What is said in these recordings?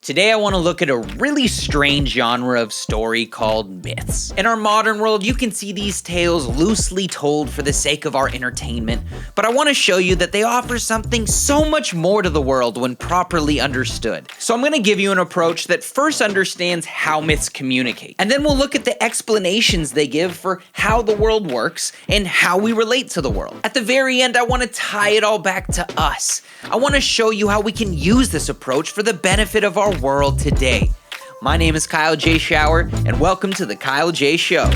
Today I want to look at a really strange genre of story called myths. In our modern world, you can see these tales loosely told for the sake of our entertainment, but I want to show you that they offer something so much more to the world when properly understood. So I'm going to give you an approach that first understands how myths communicate, and then we'll look at the explanations they give for how the world works and how we relate to the world. At the very end, I want to tie it all back to us. I want to show you how we can use this approach for the benefit of our world today. My name is Kyle J. Shower, and welcome to the Kyle J. Show.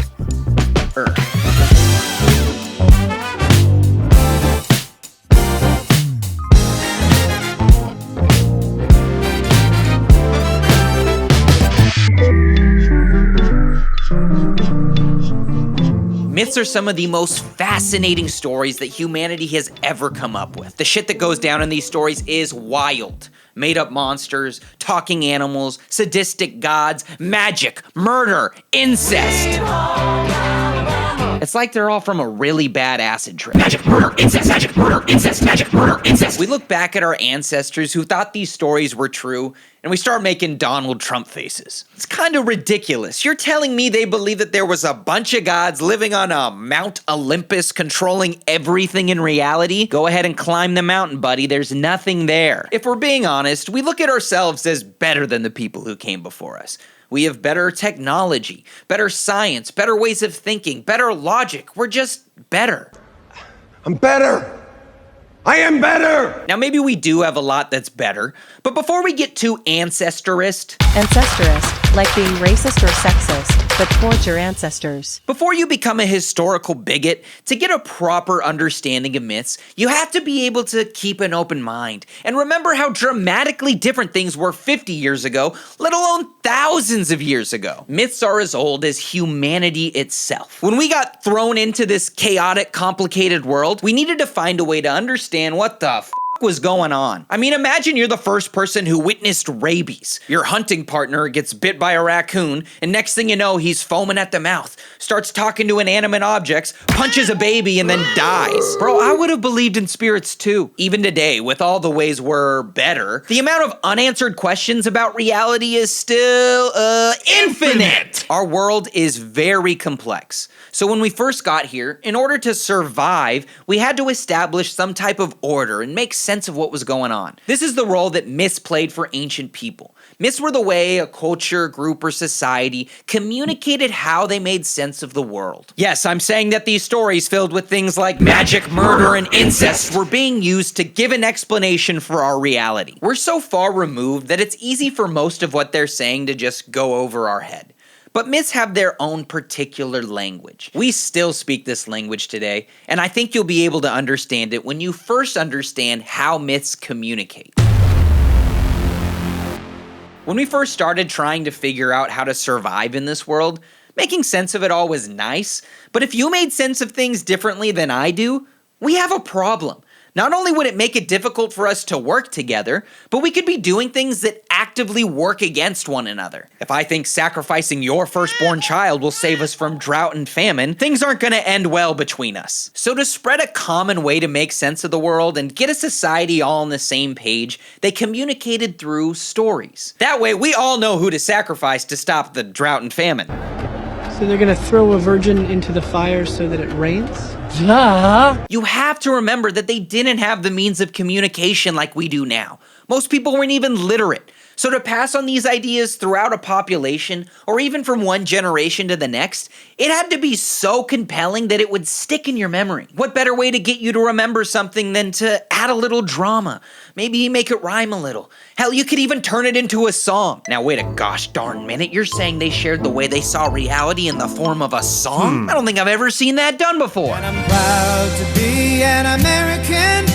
Myths are some of the most fascinating stories that humanity has ever come up with. The shit that goes down in these stories is wild. Made up monsters, talking animals, sadistic gods, magic, murder, incest. It's like they're all from a really bad acid trip. Magic, murder, incest, magic, murder, incest, magic, murder, incest. We look back at our ancestors who thought these stories were true, and we start making Donald Trump faces. It's kind of ridiculous. You're telling me they believe that there was a bunch of gods living on a Mount Olympus controlling everything in reality? Go ahead and climb the mountain, buddy. There's nothing there. If we're being honest, we look at ourselves as better than the people who came before us. We have better technology, better science, better ways of thinking, better logic. We're just better. I'm better. I am better! Now maybe we do have a lot that's better, but before we get too ancestorist, like being racist or sexist, but towards your ancestors. Before you become a historical bigot, to get a proper understanding of myths, you have to be able to keep an open mind and remember how dramatically different things were 50 years ago, let alone thousands of years ago. Myths are as old as humanity itself. When we got thrown into this chaotic, complicated world, we needed to find a way to understand what the f was going on. I mean, imagine you're the first person who witnessed rabies. Your hunting partner gets bit by a raccoon, and next thing you know, he's foaming at the mouth, starts talking to inanimate objects, punches a baby, and then dies. Bro, I would have believed in spirits too. Even today, with all the ways we're better, the amount of unanswered questions about reality is still, infinite! Our world is very complex. So when we first got here, in order to survive, we had to establish some type of order and make sense of what was going on. This is the role that myths played for ancient people. Myths were the way a culture, group, or society communicated how they made sense of the world. Yes, I'm saying that these stories filled with things like magic, murder, and incest were being used to give an explanation for our reality. We're so far removed that it's easy for most of what they're saying to just go over our head. But myths have their own particular language. We still speak this language today, and I think you'll be able to understand it when you first understand how myths communicate. When we first started trying to figure out how to survive in this world, making sense of it all was nice, but if you made sense of things differently than I do, we have a problem. Not only would it make it difficult for us to work together, but we could be doing things that actively work against one another. If I think sacrificing your firstborn child will save us from drought and famine, things aren't going to end well between us. So to spread a common way to make sense of the world and get a society all on the same page, they communicated through stories. That way, we all know who to sacrifice to stop the drought and famine. So they're gonna throw a virgin into the fire so that it rains? You have to remember that they didn't have the means of communication like we do now. Most people weren't even literate. So to pass on these ideas throughout a population, or even from one generation to the next, it had to be so compelling that it would stick in your memory. What better way to get you to remember something than to add a little drama? Maybe make it rhyme a little. Hell, you could even turn it into a song. Now wait a gosh darn minute, you're saying they shared the way they saw reality in the form of a song? I don't think I've ever seen that done before. And I'm proud to be an American.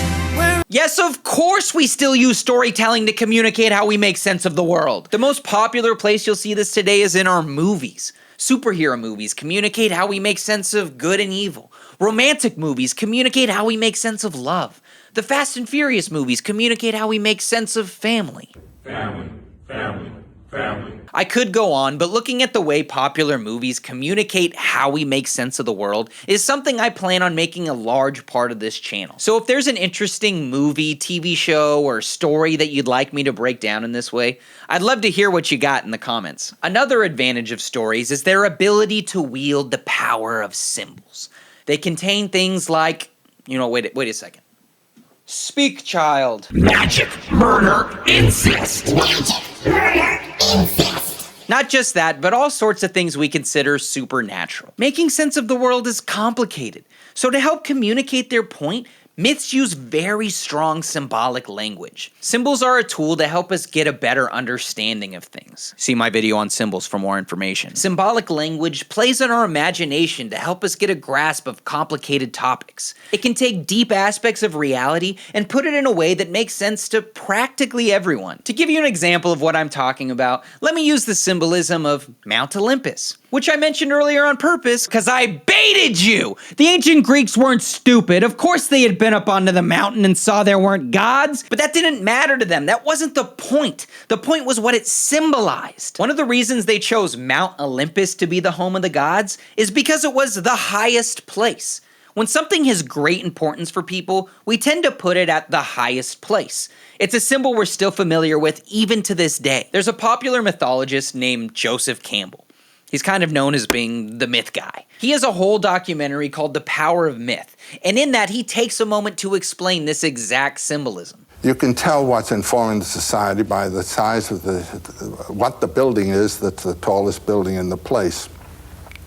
Yes, of course we still use storytelling to communicate how we make sense of the world. The most popular place you'll see this today is in our movies. Superhero movies communicate how we make sense of good and evil. Romantic movies communicate how we make sense of love. The Fast and Furious movies communicate how we make sense of family. Family, family, family. I could go on, but looking at the way popular movies communicate how we make sense of the world is something I plan on making a large part of this channel. So if there's an interesting movie, TV show, or story that you'd like me to break down in this way, I'd love to hear what you got in the comments. Another advantage of stories is their ability to wield the power of symbols. They contain things like, wait a second. Speak, child. Magic, murder, incest. Not just that, but all sorts of things we consider supernatural. Making sense of the world is complicated, so to help communicate their point, myths use very strong symbolic language. Symbols are a tool to help us get a better understanding of things. See my video on symbols for more information. Symbolic language plays on our imagination to help us get a grasp of complicated topics. It can take deep aspects of reality and put it in a way that makes sense to practically everyone. To give you an example of what I'm talking about, let me use the symbolism of Mount Olympus, which I mentioned earlier on purpose because I baited you! The ancient Greeks weren't stupid. Of course they had been up onto the mountain and saw there weren't gods, but that didn't matter to them. That wasn't the point. The point was what it symbolized. One of the reasons they chose Mount Olympus to be the home of the gods is because it was the highest place. When something has great importance for people, we tend to put it at the highest place. It's a symbol we're still familiar with even to this day. There's a popular mythologist named Joseph Campbell. He's kind of known as being the myth guy. He has a whole documentary called The Power of Myth, and in that he takes a moment to explain this exact symbolism. You can tell what's informing the society by the size of what the building is that's the tallest building in the place.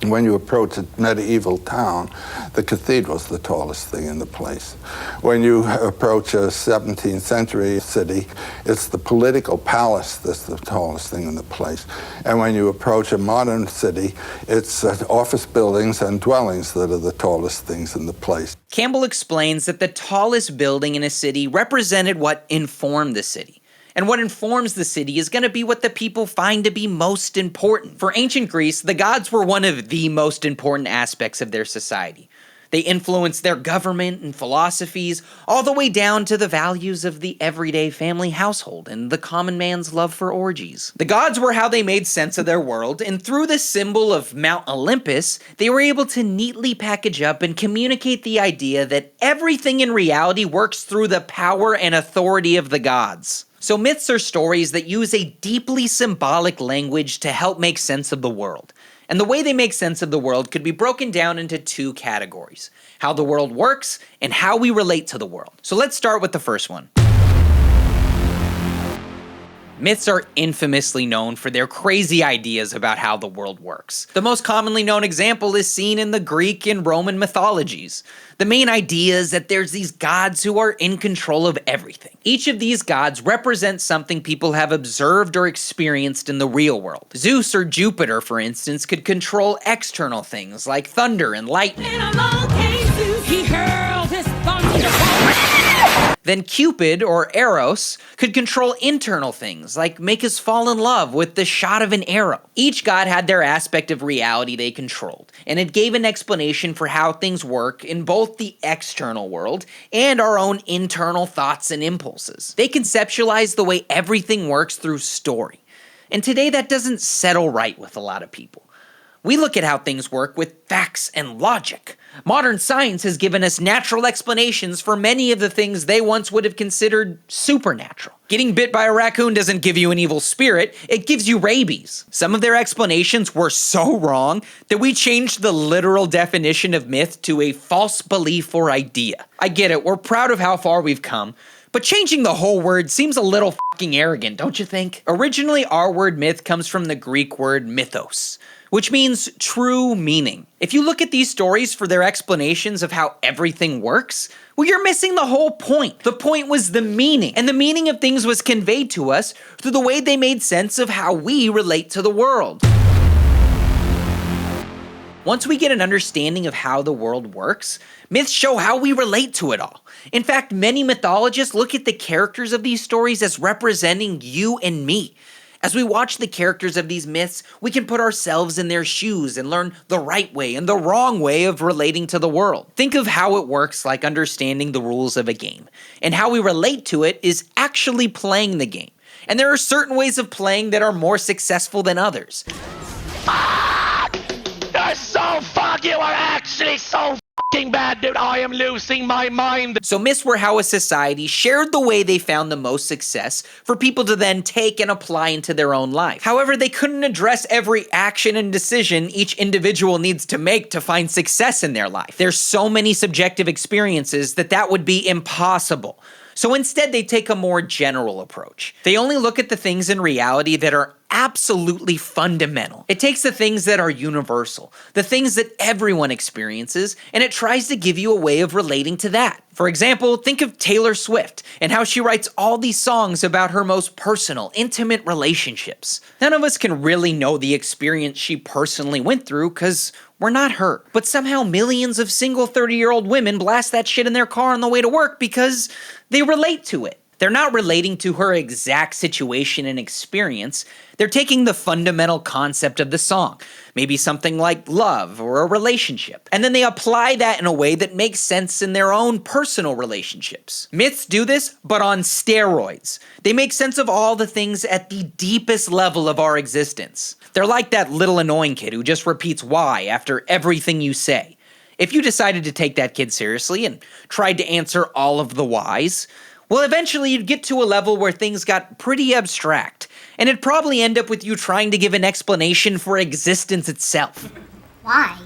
When you approach a medieval town, the cathedral's the tallest thing in the place. When you approach a 17th century city, it's the political palace that's the tallest thing in the place. And when you approach a modern city, it's office buildings and dwellings that are the tallest things in the place. Campbell explains that the tallest building in a city represented what informed the city. And what informs the city is going to be what the people find to be most important. For ancient Greece, the gods were one of the most important aspects of their society. They influenced their government and philosophies, all the way down to the values of the everyday family household and the common man's love for orgies. The gods were how they made sense of their world, and through the symbol of Mount Olympus, they were able to neatly package up and communicate the idea that everything in reality works through the power and authority of the gods. So myths are stories that use a deeply symbolic language to help make sense of the world. And the way they make sense of the world could be broken down into two categories: how the world works and how we relate to the world. So let's start with the first one. Myths are infamously known for their crazy ideas about how the world works. The most commonly known example is seen in the Greek and Roman mythologies. The main idea is that there's these gods who are in control of everything. Each of these gods represents something people have observed or experienced in the real world. Zeus or Jupiter, for instance, could control external things like thunder and lightning. Then Cupid, or Eros, could control internal things, like make us fall in love with the shot of an arrow. Each god had their aspect of reality they controlled, and it gave an explanation for how things work in both the external world and our own internal thoughts and impulses. They conceptualized the way everything works through story, and today that doesn't settle right with a lot of people. We look at how things work with facts and logic. Modern science has given us natural explanations for many of the things they once would have considered supernatural. Getting bit by a raccoon doesn't give you an evil spirit, it gives you rabies. Some of their explanations were so wrong that we changed the literal definition of myth to a false belief or idea. I get it, we're proud of how far we've come, but changing the whole word seems a little fucking arrogant, don't you think? Originally, our word myth comes from the Greek word mythos, which means true meaning. If you look at these stories for their explanations of how everything works, well, you're missing the whole point. The point was the meaning, and the meaning of things was conveyed to us through the way they made sense of how we relate to the world. Once we get an understanding of how the world works, myths show how we relate to it all. In fact, many mythologists look at the characters of these stories as representing you and me. As we watch the characters of these myths, we can put ourselves in their shoes and learn the right way and the wrong way of relating to the world. Think of how it works like understanding the rules of a game, and how we relate to it is actually playing the game. and there are certain ways of playing that are more successful than others. You're so fuck. You are actually so fucking bad, dude. I am losing my mind. So myths were how a society shared the way they found the most success for people to then take and apply into their own life. However, they couldn't address every action and decision each individual needs to make to find success in their life. There's so many subjective experiences that would be impossible. So instead, they take a more general approach. They only look at the things in reality that are absolutely fundamental. It takes the things that are universal, the things that everyone experiences, and it tries to give you a way of relating to that. For example, think of Taylor Swift and how she writes all these songs about her most personal, intimate relationships. None of us can really know the experience she personally went through because we're not her. But somehow millions of single 30-year-old women blast that shit in their car on the way to work because they relate to it. They're not relating to her exact situation and experience. They're taking the fundamental concept of the song, maybe something like love or a relationship, and then they apply that in a way that makes sense in their own personal relationships. Myths do this, but on steroids. They make sense of all the things at the deepest level of our existence. They're like that little annoying kid who just repeats why after everything you say. If you decided to take that kid seriously and tried to answer all of the whys, well, eventually you'd get to a level where things got pretty abstract, and it'd probably end up with you trying to give an explanation for existence itself. Why?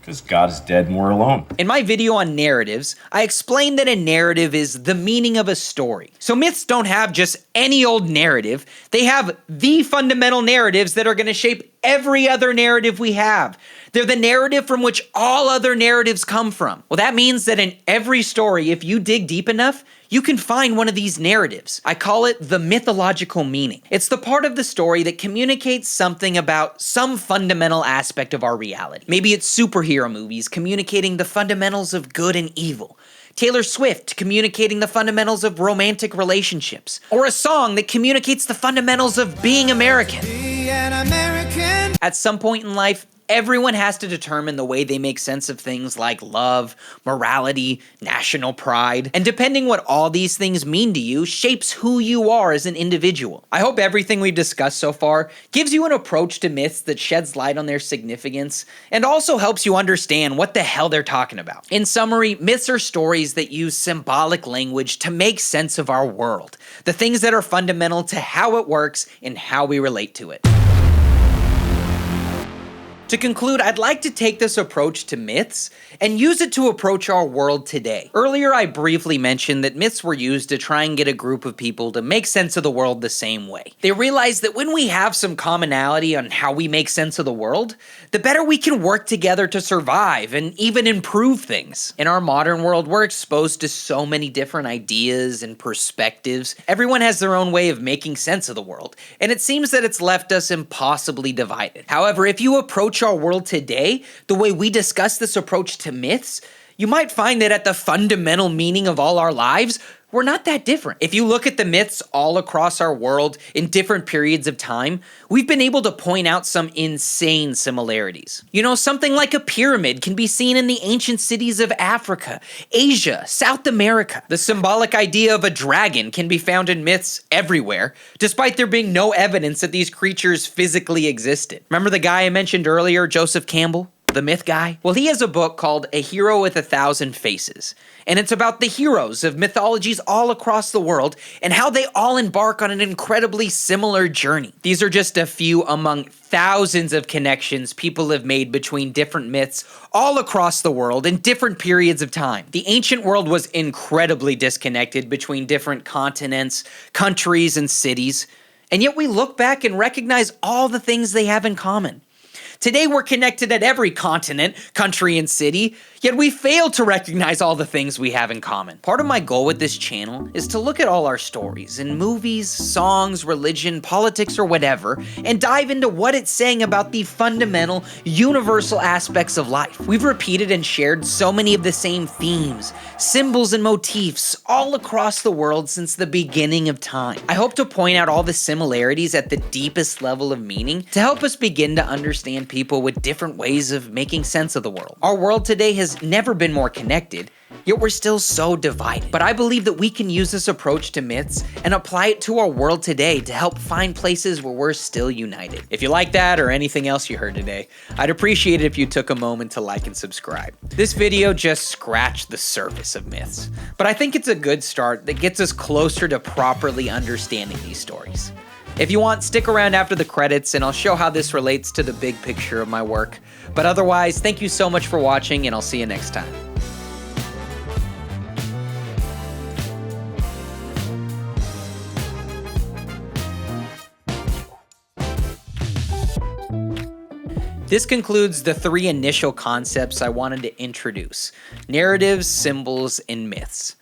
Because God is dead and we're alone. In my video on narratives, I explained that a narrative is the meaning of a story. So myths don't have just any old narrative, they have the fundamental narratives that are going to shape every other narrative we have. They're the narrative from which all other narratives come from. Well, that means that in every story, if you dig deep enough, you can find one of these narratives. I call it the mythological meaning. It's the part of the story that communicates something about some fundamental aspect of our reality. Maybe it's superhero movies communicating the fundamentals of good and evil. Taylor Swift communicating the fundamentals of romantic relationships. Or a song that communicates the fundamentals of being American. Be an American. At some point in life, everyone has to determine the way they make sense of things like love, morality, national pride, and depending what all these things mean to you shapes who you are as an individual. I hope everything we've discussed so far gives you an approach to myths that sheds light on their significance and also helps you understand what the hell they're talking about. In summary, myths are stories that use symbolic language to make sense of our world, the things that are fundamental to how it works and how we relate to it. To conclude, I'd like to take this approach to myths and use it to approach our world today. Earlier, I briefly mentioned that myths were used to try and get a group of people to make sense of the world the same way. They realized that when we have some commonality on how we make sense of the world, the better we can work together to survive and even improve things. In our modern world, we're exposed to so many different ideas and perspectives. Everyone has their own way of making sense of the world, and it seems that it's left us impossibly divided. However, if you approach our world today the way we discuss this approach to myths, you might find that at the fundamental meaning of all our lives, we're not that different. If you look at the myths all across our world in different periods of time, we've been able to point out some insane similarities. You know, something like a pyramid can be seen in the ancient cities of Africa, Asia, South America. The symbolic idea of a dragon can be found in myths everywhere, despite there being no evidence that these creatures physically existed. Remember the guy I mentioned earlier, Joseph Campbell? The myth guy? Well, he has a book called A Hero with 1,000 Faces, and it's about the heroes of mythologies all across the world and how they all embark on an incredibly similar journey. These are just a few among thousands of connections people have made between different myths all across the world in different periods of time. The ancient world was incredibly disconnected between different continents, countries, and cities, and yet we look back and recognize all the things they have in common. Today we're connected at every continent, country, and city, yet we fail to recognize all the things we have in common. Part of my goal with this channel is to look at all our stories in movies, songs, religion, politics, or whatever, and dive into what it's saying about the fundamental, universal aspects of life. We've repeated and shared so many of the same themes, symbols, and motifs all across the world since the beginning of time. I hope to point out all the similarities at the deepest level of meaning to help us begin to understand people with different ways of making sense of the world. Our world today has never been more connected, Yet we're still so divided. But I believe that we can use this approach to myths and apply it to our world today to help find places where we're still united. If you like that or anything else you heard today, I'd appreciate it if you took a moment to like and subscribe. This video just scratched the surface of myths, but I think it's a good start that gets us closer to properly understanding these stories. If you want, stick around after the credits and I'll show how this relates to the big picture of my work. But otherwise, thank you so much for watching and I'll see you next time. This concludes the 3 initial concepts I wanted to introduce: narratives, symbols, and myths.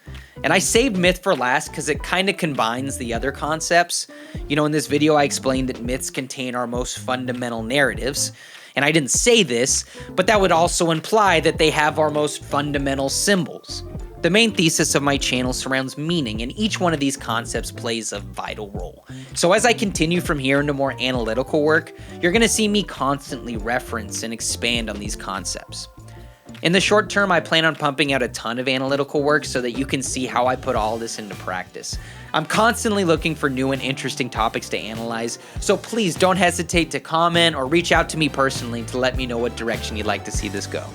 And I saved myth for last because it kind of combines the other concepts. You know, in this video I explained that myths contain our most fundamental narratives, and I didn't say this, but that would also imply that they have our most fundamental symbols. The main thesis of my channel surrounds meaning, and each one of these concepts plays a vital role. So as I continue from here into more analytical work, you're going to see me constantly reference and expand on these concepts. In the short term, I plan on pumping out a ton of analytical work so that you can see how I put all this into practice. I'm constantly looking for new and interesting topics to analyze, so please don't hesitate to comment or reach out to me personally to let me know what direction you'd like to see this go.